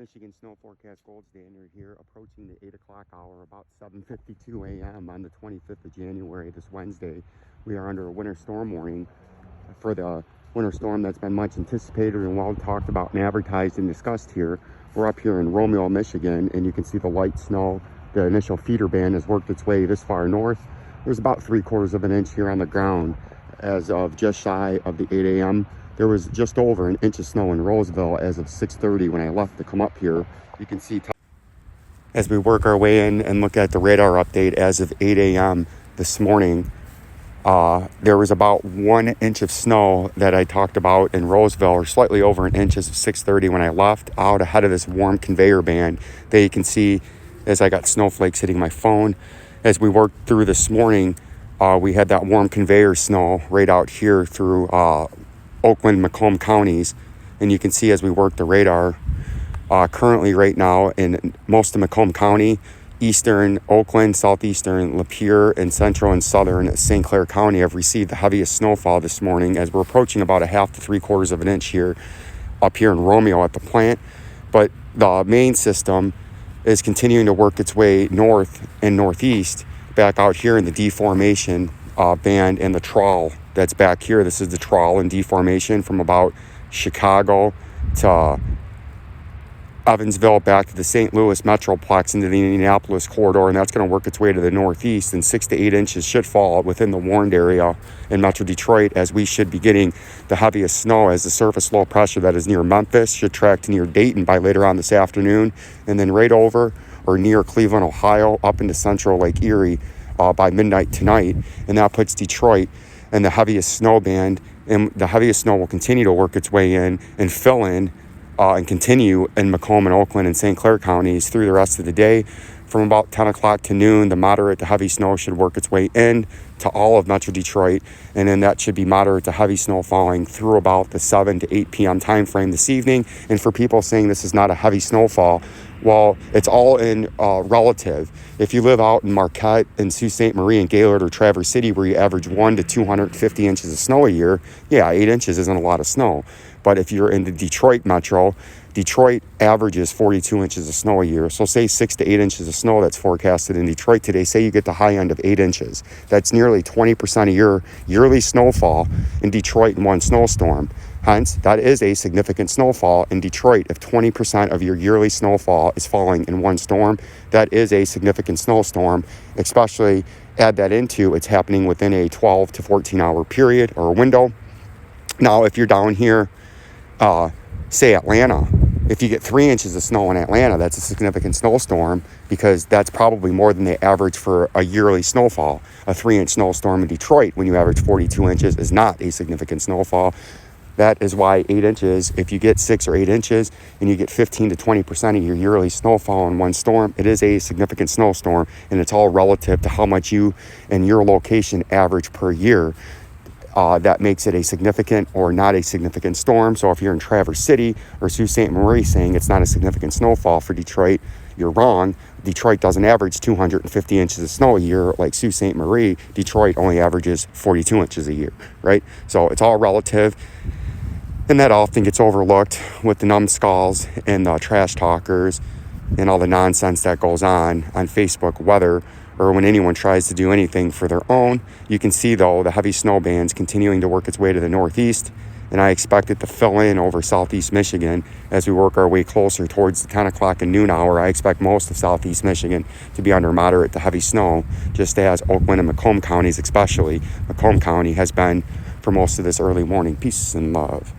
Michigan Snow Forecast Gold Standard here, approaching the 8 o'clock hour, about 7:52 a.m. on the 25th of January, this Wednesday. We are under a winter storm warning for the winter storm that's been much anticipated and well talked about and advertised and discussed here. We're up here in Romeo, Michigan, and you can see the light snow. The initial feeder band has worked its way this far north. There's about 3/4 of an inch here on the ground as of just shy of the 8 a.m. There was just over an inch of snow in Roseville as of 6:30 when I left to come up here. You can see as we work our way in and look at the radar update as of 8 a.m. this morning, there was about 1 inch of snow that I talked about in Roseville, or slightly over an inch as of 6:30 when I left, out ahead of this warm conveyor band that you can see as I got snowflakes hitting my phone. As we worked through this morning, we had that warm conveyor snow right out here through Oakland, Macomb counties, and you can see as we work the radar, currently right now in most of Macomb County, eastern Oakland, southeastern Lapeer, and central and southern St. Clair County have received the heaviest snowfall this morning, as we're approaching about a 1/2 to 3/4 of an inch here up here in Romeo at the plant. But the main system is continuing to work its way north and northeast back out here in the deformation band and the trawl that's back here. This is the trawl and deformation from about Chicago to Evansville back to the St. Louis Metroplex into the Indianapolis corridor, and that's going to work its way to the northeast, and 6 to 8 inches should fall within the warned area in Metro Detroit, as we should be getting the heaviest snow as the surface low pressure that is near Memphis should track to near Dayton by later on this afternoon, and then right over or near Cleveland, Ohio, up into central Lake Erie by midnight tonight, and that puts Detroit in the heaviest snow band, and the heaviest snow will continue to work its way in and fill in and continue in Macomb and Oakland and St. Clair counties through the rest of the day. From about 10 o'clock to noon, the moderate to heavy snow should work its way in to all of Metro Detroit, and then that should be moderate to heavy snow falling through about the 7 to 8 p.m. time frame this evening. And for people saying this is not a heavy snowfall, well, it's all in relative. If you live out in Marquette and Sault Ste. Marie and Gaylord or Traverse City, where you average 1 to 250 inches of snow a year, yeah, 8 inches isn't a lot of snow. But if you're in the Detroit metro, Detroit averages 42 inches of snow a year. So say 6 to 8 inches of snow that's forecasted in Detroit today. Say you get the high end of 8 inches. That's nearly 20% of your yearly snowfall in Detroit in one snowstorm. Hence, that is a significant snowfall in Detroit. If 20% of your yearly snowfall is falling in one storm, that is a significant snowstorm, especially add that into it's happening within a 12 to 14 hour period or window. Now, if you're down here, say Atlanta, if you get 3 inches of snow in Atlanta, that's a significant snowstorm, because that's probably more than they average for a yearly snowfall. A 3-inch snowstorm in Detroit, when you average 42 inches, is not a significant snowfall. That is why 8 inches, if you get 6 or 8 inches and you get 15 to 20% of your yearly snowfall in one storm, it is a significant snowstorm, and it's all relative to how much you and your location average per year. That makes it a significant or not a significant storm. So if you're in Traverse City or Sault Ste. Marie saying it's not a significant snowfall for Detroit, you're wrong. Detroit doesn't average 250 inches of snow a year like Sault Ste. Marie. Detroit only averages 42 inches a year, right? So it's all relative, and that often gets overlooked with the numbskulls and the trash talkers and all the nonsense that goes on Facebook weather, or when anyone tries to do anything for their own. You can see, though, the heavy snow band's continuing to work its way to the northeast, and I expect it to fill in over southeast Michigan as we work our way closer towards the 10 o'clock and noon hour. I expect most of southeast Michigan to be under moderate to heavy snow, just as Oakland and Macomb counties, especially Macomb County, has been for most of this early morning. Peace and love.